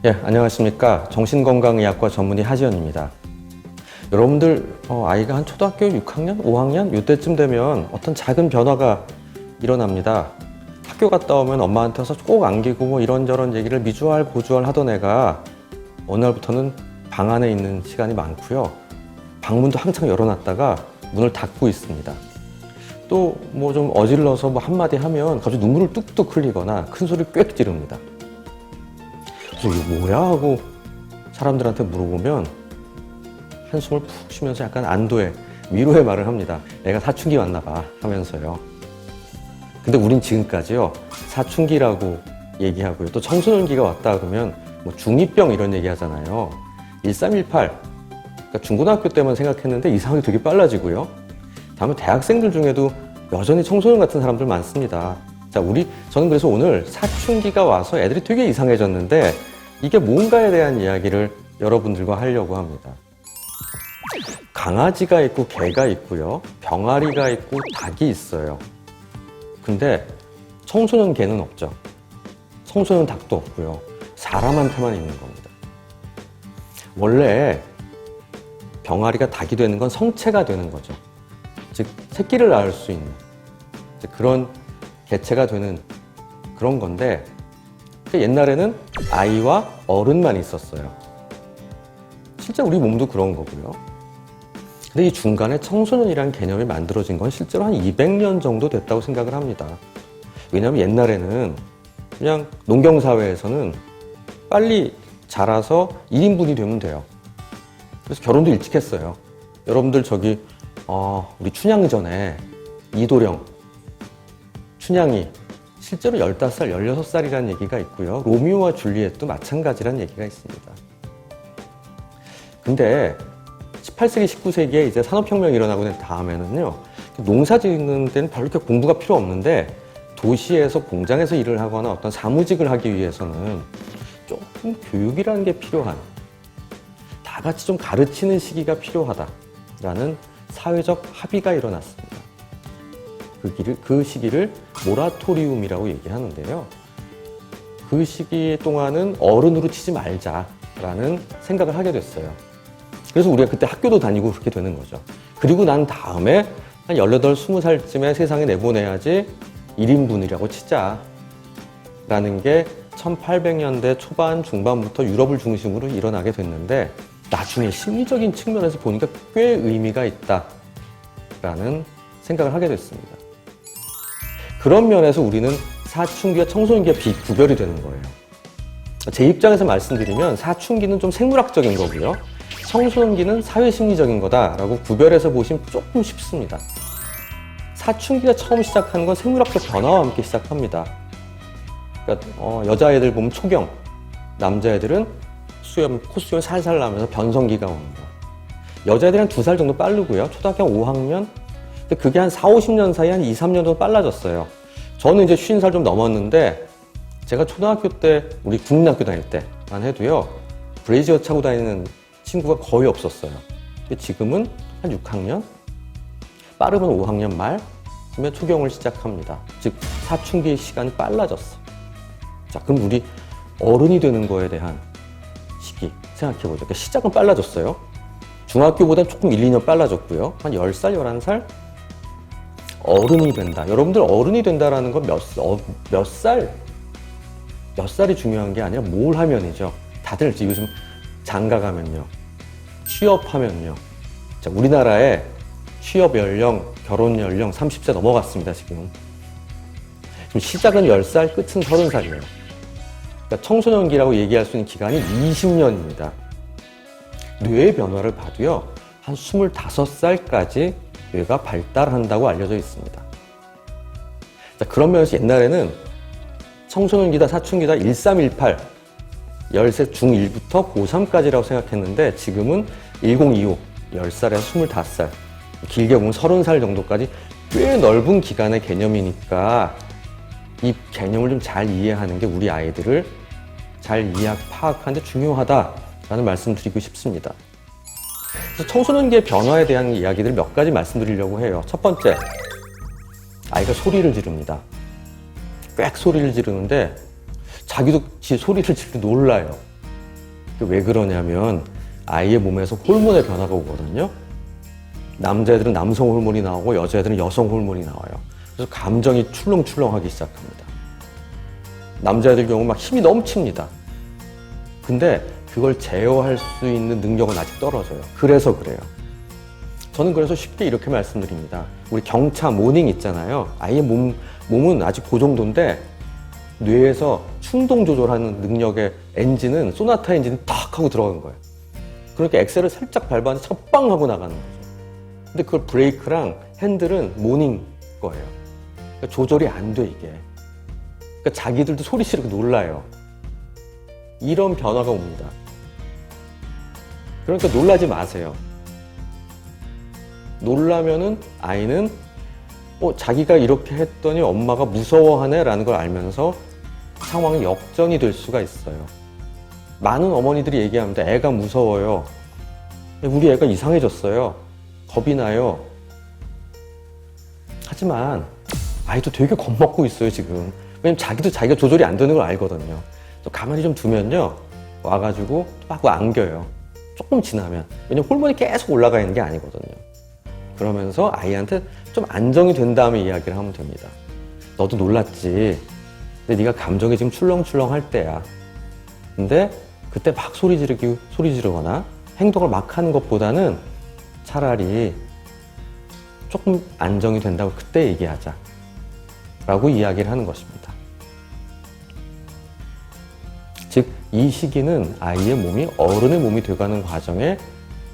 예, 안녕하십니까. 정신건강의학과 전문의 하지연입니다. 여러분들 아이가 한 초등학교 6학년, 5학년 이때쯤 되면 어떤 작은 변화가 일어납니다. 학교 갔다 오면 엄마한테 와서 꼭 안기고 뭐 이런저런 얘기를 미주알 고주알 하던 애가 어느 날부터는 방 안에 있는 시간이 많고요. 방문도 항상 열어놨다가 문을 닫고 있습니다. 또 뭐 좀 어질러서 뭐 한마디 하면 갑자기 눈물을 뚝뚝 흘리거나 큰 소리를 꽥 지릅니다. 그래서 이게 뭐야 하고 사람들한테 물어보면 한숨을 푹 쉬면서 약간 안도의 위로의 말을 합니다. 애가 사춘기 왔나 봐 하면서요. 근데 우린 지금까지요 사춘기라고 얘기하고요. 또 청소년기가 왔다 그러면 뭐 중2병 이런 얘기 하잖아요. 1318 그러니까 중고등학교 때만 생각했는데 이 상황이 되게 빨라지고요. 다음에 대학생들 중에도 여전히 청소년 같은 사람들 많습니다. 자, 저는 그래서 오늘 사춘기가 와서 애들이 되게 이상해졌는데 이게 뭔가에 대한 이야기를 여러분들과 하려고 합니다. 강아지가 있고 개가 있고요. 병아리가 있고 닭이 있어요. 근데 청소년 개는 없죠. 청소년 닭도 없고요. 사람한테만 있는 겁니다. 원래 병아리가 닭이 되는 건 성체가 되는 거죠. 즉 새끼를 낳을 수 있는 그런 개체가 되는 그런 건데 옛날에는 아이와 어른만 있었어요. 실제 우리 몸도 그런 거고요. 근데 이 중간에 청소년이라는 개념이 만들어진 건 실제로 한 200년 정도 됐다고 생각을 합니다. 왜냐하면 옛날에는 그냥 농경사회에서는 빨리 자라서 1인분이 되면 돼요. 그래서 결혼도 일찍 했어요. 여러분들 우리 춘향전에 이도령, 춘향이 실제로 15살, 16살이라는 얘기가 있고요. 로미오와 줄리엣도 마찬가지라는 얘기가 있습니다. 근데 18세기, 19세기에 이제 산업혁명이 일어나고 난 다음에는요, 농사 짓는 데는 별로 이렇게 공부가 필요 없는데 도시에서 공장에서 일을 하거나 어떤 사무직을 하기 위해서는 조금 교육이라는 게 필요한, 다 같이 좀 가르치는 시기가 필요하다라는 사회적 합의가 일어났습니다. 그 시기를 모라토리움이라고 얘기하는데요. 그 시기 동안은 어른으로 치지 말자라는 생각을 하게 됐어요. 그래서 우리가 그때 학교도 다니고 그렇게 되는 거죠. 그리고 난 다음에 한 18, 20살쯤에 세상에 내보내야지 1인분이라고 치자라는 게 1800년대 초반, 중반부터 유럽을 중심으로 일어나게 됐는데 나중에 심리적인 측면에서 보니까 꽤 의미가 있다라는 생각을 하게 됐습니다. 그런 면에서 우리는 사춘기와 청소년기가 구별이 되는 거예요. 제 입장에서 말씀드리면 사춘기는 좀 생물학적인 거고요. 청소년기는 사회심리적인 거다라고 구별해서 보시면 조금 쉽습니다. 사춘기가 처음 시작하는 건 생물학적 변화와 함께 시작합니다. 그러니까 여자애들 보면 초경, 남자애들은 콧수염 살살 나면서 변성기가 오는 거. 여자애들이 한 2살 정도 빠르고요. 초등학교 5학년? 근데 그게 한 4, 50년 사이에 한 2, 3년 정도 빨라졌어요. 저는 이제 50살 좀 넘었는데 제가 초등학교 때 우리 국민학교 다닐 때만 해도요. 브래지어 차고 다니는 친구가 거의 없었어요. 근데 지금은 한 6학년? 빠르면 5학년 말쯤에 초경을 시작합니다. 즉 사춘기의 시간이 빨라졌어. 자, 그럼 우리 어른이 되는 거에 대한 시기 생각해보죠. 그러니까 시작은 빨라졌어요. 중학교보다는 조금 1, 2년 빨라졌고요. 한 10살, 11살? 어른이 된다. 여러분들 어른이 된다라는 건 몇 살이 중요한 게 아니라 뭘 하면이죠. 다들 요즘 장가 가면요. 취업하면요. 자, 우리나라의 취업 연령, 결혼 연령 30세 넘어갔습니다, 지금 시작은 10살, 끝은 30살이에요. 그러니까 청소년기라고 얘기할 수 있는 기간이 20년입니다. 뇌의 변화를 봐도요, 한 25살까지 뇌가 발달한다고 알려져 있습니다. 자, 그런 면에서 옛날에는 청소년기다, 사춘기다, 1318, 13 중1부터 고3까지라고 생각했는데 지금은 1025, 10살에서 25살, 길게 보면 30살 정도까지 꽤 넓은 기간의 개념이니까 이 개념을 좀 잘 이해하는 게 우리 아이들을 잘 파악하는 데 중요하다라는 말씀 드리고 싶습니다. 그래서 청소년기의 변화에 대한 이야기들 몇 가지 말씀드리려고 해요. 첫 번째, 아이가 소리를 지릅니다. 꽥 소리를 지르는데 자기도 지 소리를 지를 때 놀라요. 왜 그러냐면 아이의 몸에서 호르몬의 변화가 오거든요. 남자애들은 남성 호르몬이 나오고 여자애들은 여성 호르몬이 나와요. 그래서 감정이 출렁출렁하기 시작합니다. 남자애들 경우 막 힘이 넘칩니다. 근데 그걸 제어할 수 있는 능력은 아직 떨어져요. 그래서 그래요. 저는 그래서 쉽게 이렇게 말씀드립니다. 우리 경차 모닝 있잖아요. 아이의 몸은 아직 그 정도인데 뇌에서 충동 조절하는 능력의 엔진은 소나타 엔진이 탁 하고 들어간 거예요. 그러니까 엑셀을 살짝 밟았는데 차가 빵 하고 나가는 거죠. 근데 그걸 브레이크랑 핸들은 모닝 거예요. 그러니까 조절이 안 돼, 이게. 그러니까 자기들도 소리 지르고 놀라요. 이런 변화가 옵니다. 그러니까 놀라지 마세요. 놀라면은 아이는 자기가 이렇게 했더니 엄마가 무서워하네 라는 걸 알면서 상황이 역전이 될 수가 있어요. 많은 어머니들이 얘기합니다. 애가 무서워요. 우리 애가 이상해졌어요. 겁이 나요. 하지만 아이도 되게 겁먹고 있어요, 지금. 왜냐면 자기가 조절이 안 되는 걸 알거든요. 또 가만히 좀 두면요, 와가지고 막 안겨요. 조금 지나면. 왜냐면 호르몬이 계속 올라가 있는 게 아니거든요. 그러면서 아이한테 좀 안정이 된 다음에 이야기를 하면 됩니다. 너도 놀랐지. 근데 네가 감정이 지금 출렁출렁 할 때야. 근데 그때 막 소리 지르거나 행동을 막 하는 것보다는 차라리 조금 안정이 된다고 그때 얘기하자 라고 이야기를 하는 것입니다. 즉, 이 시기는 아이의 몸이 어른의 몸이 돼가는 과정에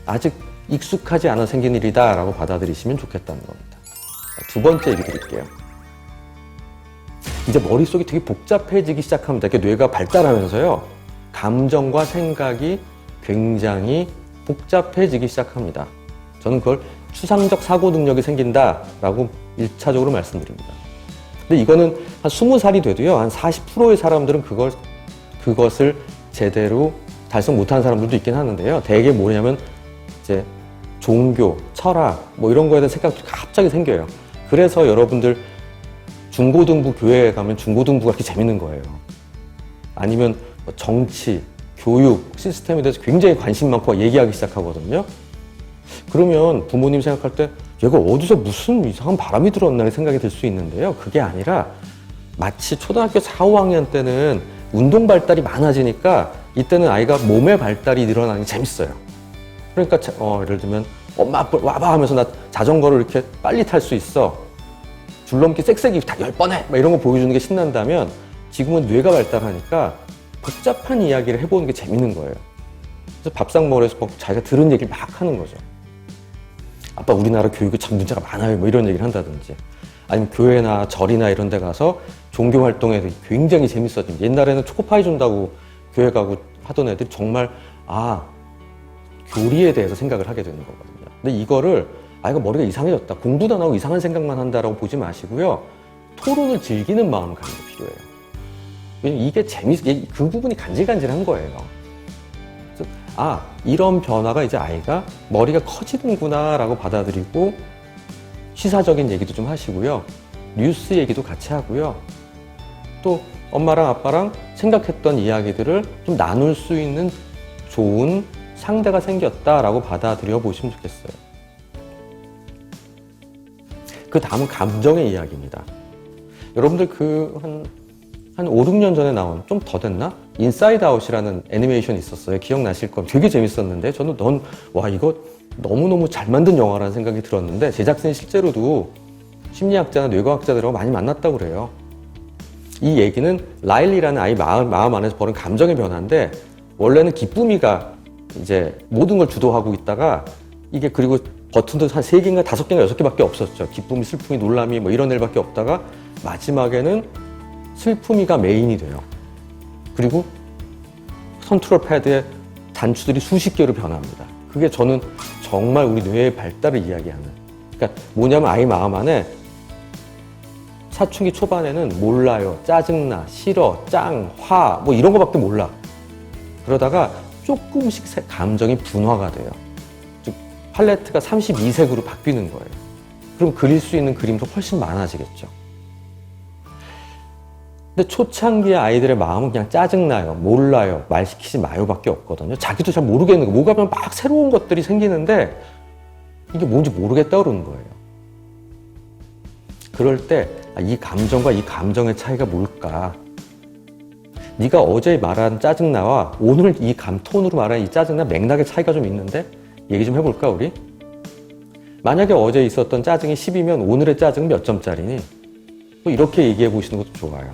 아직 익숙하지 않아 생긴 일이다 라고 받아들이시면 좋겠다는 겁니다. 두 번째 얘기 드릴게요. 이제 머릿속이 되게 복잡해지기 시작합니다. 이렇게 뇌가 발달하면서요, 감정과 생각이 굉장히 복잡해지기 시작합니다. 저는 그걸 추상적 사고 능력이 생긴다라고 1차적으로 말씀드립니다. 근데 이거는 한 20살이 돼도요, 한 40%의 사람들은 그것을 제대로 달성 못하는 사람들도 있긴 하는데요. 대개 뭐냐면 이제 종교, 철학 뭐 이런 거에 대한 생각들이 갑자기 생겨요. 그래서 여러분들 중고등부 교회에 가면 중고등부가 그렇게 재밌는 거예요. 아니면 정치, 교육 시스템에 대해서 굉장히 관심 많고 얘기하기 시작하거든요. 그러면 부모님 생각할 때 얘가 어디서 무슨 이상한 바람이 들었나 생각이 들 수 있는데요. 그게 아니라 마치 초등학교 4, 5학년 때는 운동 발달이 많아지니까 이때는 아이가 몸의 발달이 늘어나는 게 재밌어요. 그러니까 예를 들면 엄마 와봐 하면서 나 자전거를 이렇게 빨리 탈 수 있어. 줄넘기 쌕쌕이 다 10번 해! 막 이런 거 보여주는 게 신난다면 지금은 뇌가 발달하니까 복잡한 이야기를 해보는 게 재밌는 거예요. 그래서 밥상 먹으면서 자기가 들은 얘기를 막 하는 거죠. 아빠 우리나라 교육이 참 문제가 많아요. 뭐 이런 얘기를 한다든지. 아니면 교회나 절이나 이런 데 가서 종교 활동에 굉장히 재밌어집니다. 옛날에는 초코파이 준다고 교회 가고 하던 애들이 정말 교리에 대해서 생각을 하게 되는 거거든요. 근데 이거를 아이가 머리가 이상해졌다, 공부도 안 하고 이상한 생각만 한다라고 보지 마시고요. 토론을 즐기는 마음을 갖는 게 필요해요. 왜냐면 이게 그 부분이 간질간질한 거예요. 그래서 이런 변화가 이제 아이가 머리가 커지는구나 라고 받아들이고 시사적인 얘기도 좀 하시고요. 뉴스 얘기도 같이 하고요. 또 엄마랑 아빠랑 생각했던 이야기들을 좀 나눌 수 있는 좋은 상대가 생겼다라고 받아들여 보시면 좋겠어요. 그 다음은 감정의 이야기입니다. 여러분들 한 5, 6년 전에 나온, 좀 더 됐나? 인사이드 아웃이라는 애니메이션이 있었어요. 기억나실 겁니다. 되게 재밌었는데 저는 이거 너무너무 잘 만든 영화라는 생각이 들었는데 제작진이 실제로도 심리학자나 뇌과학자들하고 많이 만났다고 그래요. 이 얘기는 라일리라는 아이 마음 안에서 벌어진 감정의 변화인데 원래는 기쁨이가 이제 모든 걸 주도하고 있다가 이게 그리고 버튼도 한 3개인가 5개인가 6개밖에 없었죠. 기쁨이, 슬픔이, 놀람이 뭐 이런 애들밖에 없다가 마지막에는 슬픔이가 메인이 돼요. 그리고 컨트롤 패드의 단추들이 수십 개로 변합니다. 그게 저는 정말 우리 뇌의 발달을 이야기하는. 그러니까 뭐냐면 아이 마음 안에 사춘기 초반에는 몰라요, 짜증나, 싫어, 짱, 화, 뭐 이런 거밖에 몰라. 그러다가 조금씩 감정이 분화가 돼요. 즉 팔레트가 32색으로 바뀌는 거예요. 그럼 그릴 수 있는 그림도 훨씬 많아지겠죠. 근데 초창기에 아이들의 마음은 그냥 짜증나요, 몰라요, 말 시키지 마요 밖에 없거든요. 자기도 잘 모르겠는 거, 뭐가 막 새로운 것들이 생기는데 이게 뭔지 모르겠다 그러는 거예요. 그럴 때 이 감정과 이 감정의 차이가 뭘까? 네가 어제 말한 짜증나와 오늘 이 톤으로 말한 이 짜증나 맥락의 차이가 좀 있는데 얘기 좀 해볼까 우리? 만약에 어제 있었던 짜증이 10이면 오늘의 짜증은 몇 점짜리니? 뭐 이렇게 얘기해 보시는 것도 좋아요.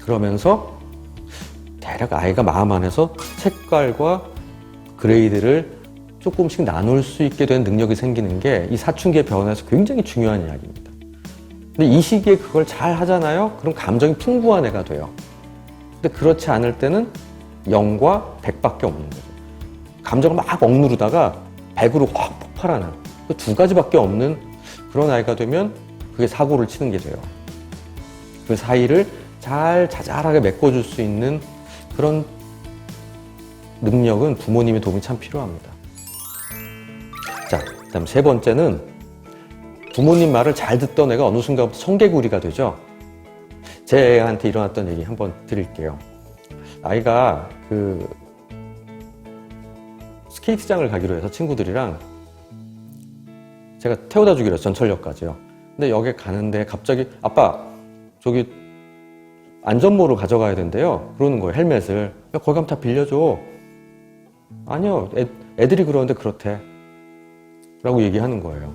그러면서 대략 아이가 마음 안에서 색깔과 그레이드를 조금씩 나눌 수 있게 된 능력이 생기는 게 이 사춘기의 변화에서 굉장히 중요한 이야기입니다. 근데 이 시기에 그걸 잘 하잖아요? 그럼 감정이 풍부한 애가 돼요. 근데 그렇지 않을 때는 0과 100밖에 없는 거죠. 감정을 막 억누르다가 100으로 확 폭발하는 그 두 가지밖에 없는 그런 아이가 되면 그게 사고를 치는 게 돼요. 그 사이를 잘 자잘하게 메꿔줄 수 있는 그런 능력은 부모님의 도움이 참 필요합니다. 자, 그다음 세 번째는 부모님 말을 잘 듣던 애가 어느 순간부터 청개구리가 되죠. 제 애한테 일어났던 얘기 한번 드릴게요. 아이가 그 스케이트장을 가기로 해서 친구들이랑 제가 태워다 주기로 했어요. 전철역까지요. 근데 역에 가는데 갑자기 아빠 저기 안전모를 가져가야 된대요. 그러는 거예요. 헬멧을. 야, 거기 가면 다 빌려줘. 아니요. 애들이 그러는데 그렇대. 라고 얘기하는 거예요.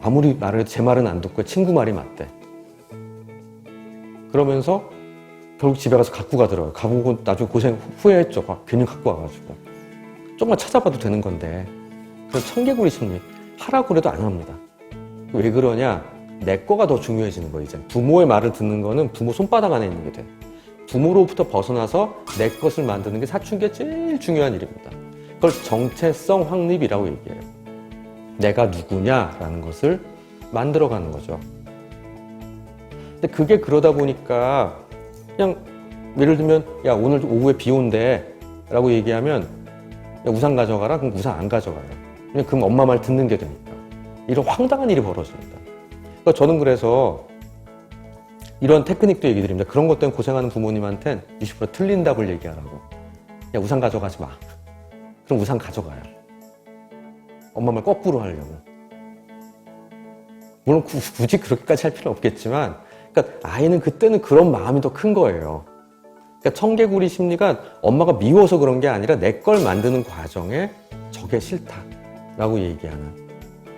아무리 말을 해도 제 말은 안 듣고 친구 말이 맞대. 그러면서 결국 집에 가서 갖고 가더라고요. 가보고 나중에 고생 후회했죠. 괜히 갖고 와가지고. 조금만 찾아봐도 되는 건데. 그런 청개구리 심리 하라고 그래도 안 합니다. 왜 그러냐? 내 거가 더 중요해지는 거예요. 이제 부모의 말을 듣는 거는 부모 손바닥 안에 있는 게 돼. 부모로부터 벗어나서 내 것을 만드는 게 사춘기의 제일 중요한 일입니다. 그걸 정체성 확립이라고 얘기해요. 내가 누구냐라는 것을 만들어가는 거죠. 근데 그게 그러다 보니까 그냥 예를 들면 야 오늘 오후에 비 온대 라고 얘기하면 야, 우산 가져가라? 그럼 우산 안 가져가요. 그럼 엄마 말 듣는 게 되니까. 이런 황당한 일이 벌어집니다. 그러니까 저는 그래서 이런 테크닉도 얘기 드립니다. 그런 것 때문에 고생하는 부모님한테는 20% 틀린 답을 얘기하라고. 야 우산 가져가지 마. 그럼 우산 가져가요. 엄마 말 거꾸로 하려고. 물론 굳이 그렇게까지 할 필요는 없겠지만 그러니까 아이는 그때는 그런 마음이 더 큰 거예요. 그러니까 청개구리 심리가 엄마가 미워서 그런 게 아니라 내 걸 만드는 과정에 저게 싫다라고 얘기하는.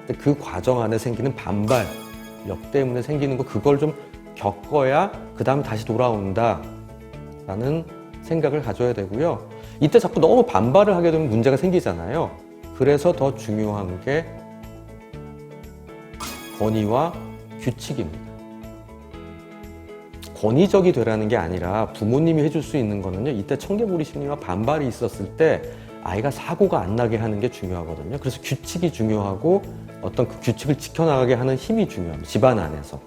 근데 그 과정 안에 생기는 반발력 때문에 생기는 거 그걸 좀 겪어야 그 다음에 다시 돌아온다라는 생각을 가져야 되고요. 이때 자꾸 너무 반발을 하게 되면 문제가 생기잖아요. 그래서 더 중요한 게 권위와 규칙입니다. 권위적이 되라는 게 아니라 부모님이 해줄 수 있는 거는요. 이때 청개구리 심리와 반발이 있었을 때 아이가 사고가 안 나게 하는 게 중요하거든요. 그래서 규칙이 중요하고 어떤 그 규칙을 지켜나가게 하는 힘이 중요합니다. 집안 안에서.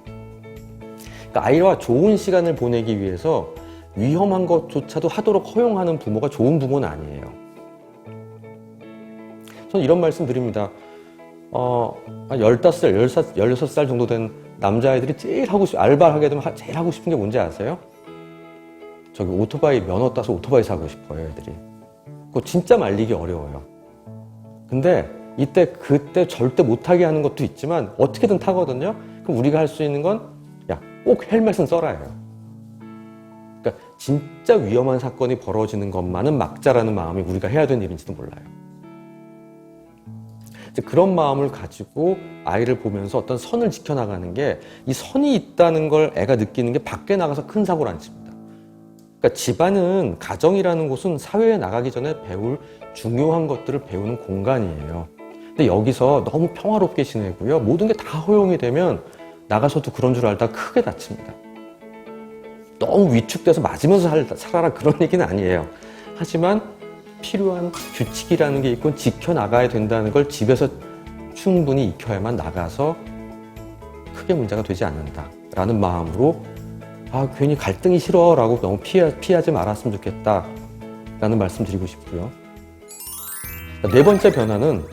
그러니까 아이와 좋은 시간을 보내기 위해서 위험한 것조차도 하도록 허용하는 부모가 좋은 부모는 아니에요. 저는 이런 말씀 드립니다. 한 15살, 16살 정도 된 남자아이들이 제일 알바를 하게 되면 제일 하고 싶은 게 뭔지 아세요? 저기 오토바이 면허 따서 오토바이 사고 싶어요, 애들이. 그거 진짜 말리기 어려워요. 근데 그때 절대 못하게 하는 것도 있지만 어떻게든 타거든요? 그럼 우리가 할 수 있는 건, 야, 꼭 헬멧은 써라예요. 그러니까 진짜 위험한 사건이 벌어지는 것만은 막자라는 마음이 우리가 해야 되는 일인지도 몰라요. 그런 마음을 가지고 아이를 보면서 어떤 선을 지켜나가는 게 이 선이 있다는 걸 애가 느끼는 게 밖에 나가서 큰 사고를 안 칩니다. 그러니까 집안은 가정이라는 곳은 사회에 나가기 전에 배울 중요한 것들을 배우는 공간이에요. 근데 여기서 너무 평화롭게 지내고요. 모든 게 다 허용이 되면 나가서도 그런 줄 알다 크게 다칩니다. 너무 위축돼서 맞으면서 살아라 그런 얘기는 아니에요. 하지만 필요한 규칙이라는 게 있고 지켜나가야 된다는 걸 집에서 충분히 익혀야만 나가서 크게 문제가 되지 않는다라는 마음으로 괜히 갈등이 싫어라고 너무 피하지 말았으면 좋겠다라는 말씀 드리고 싶고요. 네 번째 변화는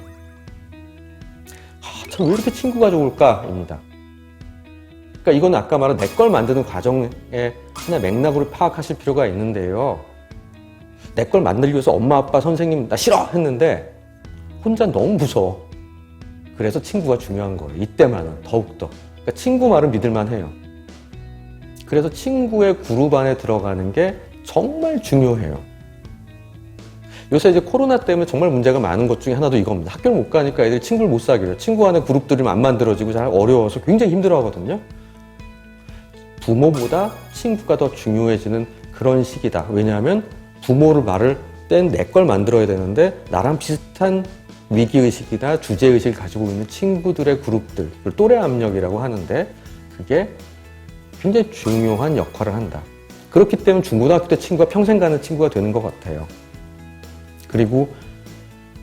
참 왜 이렇게 친구가 좋을까입니다. 그러니까 이건 아까 말한 내 걸 만드는 과정의 하나의 맥락으로 파악하실 필요가 있는데요. 내 걸 만들기 위해서 엄마, 아빠, 선생님 나 싫어 했는데 혼자 너무 무서워. 그래서 친구가 중요한 거예요. 이때만은 더욱더. 그러니까 친구 말은 믿을만 해요. 그래서 친구의 그룹 안에 들어가는 게 정말 중요해요. 요새 이제 코로나 때문에 정말 문제가 많은 것 중에 하나도 이겁니다. 학교를 못 가니까 애들이 친구를 못 사귀어요. 친구 안에 그룹들이 안 만들어지고 잘 어려워서 굉장히 힘들어 하거든요. 부모보다 친구가 더 중요해지는 그런 시기다. 왜냐하면 부모를 말을 땐 내 걸 만들어야 되는데 나랑 비슷한 위기의식이나 주제의식을 가지고 있는 친구들의 그룹들, 또래 압력이라고 하는데 그게 굉장히 중요한 역할을 한다. 그렇기 때문에 중고등학교 때 친구가 평생 가는 친구가 되는 것 같아요. 그리고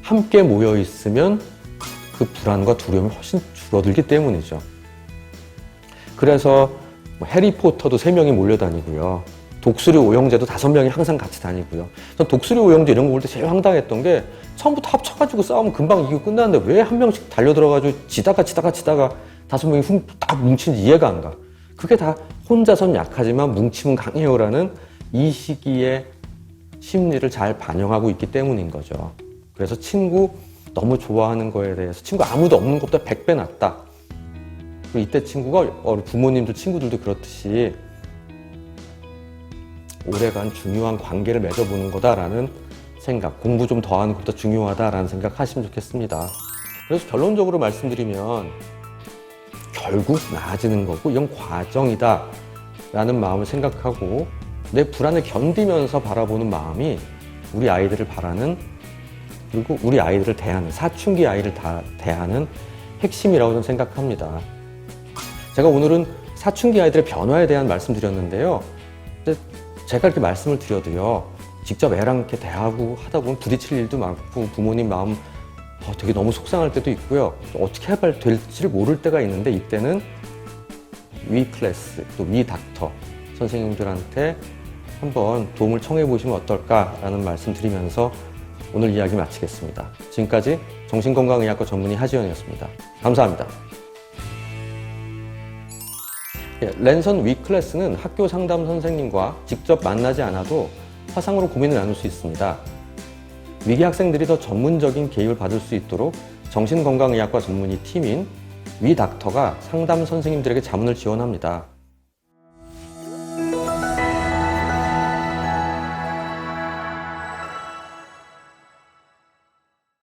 함께 모여 있으면 그 불안과 두려움이 훨씬 줄어들기 때문이죠. 그래서 해리포터도 3명이 몰려다니고요. 독수리 오형제도 5명이 항상 같이 다니고요. 전 독수리 오형제 이런 거 볼 때 제일 황당했던 게 처음부터 합쳐가지고 싸우면 금방 이기고 끝나는데 왜 한 명씩 달려들어가지고 지다가 5명이 딱 뭉친지 이해가 안 가. 그게 다 혼자선 약하지만 뭉치면 강해요라는 이 시기의 심리를 잘 반영하고 있기 때문인 거죠. 그래서 친구 너무 좋아하는 거에 대해서 친구 아무도 없는 것보다 100배 낫다. 그리고 이때 친구가 부모님들 친구들도 그렇듯이 오래간 중요한 관계를 맺어보는 거다라는 생각, 공부 좀 더 하는 것보다 중요하다라는 생각 하시면 좋겠습니다. 그래서 결론적으로 말씀드리면 결국 나아지는 거고 이건 과정이다 라는 마음을 생각하고 내 불안을 견디면서 바라보는 마음이 우리 아이들을 바라는 그리고 우리 아이들을 대하는 사춘기 아이를 대하는 핵심이라고 저는 생각합니다. 제가 오늘은 사춘기 아이들의 변화에 대한 말씀드렸는데요. 제가 이렇게 말씀을 드려도요. 직접 애랑 이렇게 대하고 하다 보면 부딪힐 일도 많고 부모님 마음 되게 너무 속상할 때도 있고요. 어떻게 해야 될지를 모를 때가 있는데 이때는 위 클래스 또 위 닥터 선생님들한테 한번 도움을 청해 보시면 어떨까라는 말씀 드리면서 오늘 이야기 마치겠습니다. 지금까지 정신건강의학과 전문의 하지연이었습니다. 감사합니다. 랜선 위 클래스는 학교 상담 선생님과 직접 만나지 않아도 화상으로 고민을 나눌 수 있습니다. 위기 학생들이 더 전문적인 개입을 받을 수 있도록 정신건강의학과 전문의 팀인 위 닥터가 상담 선생님들에게 자문을 지원합니다.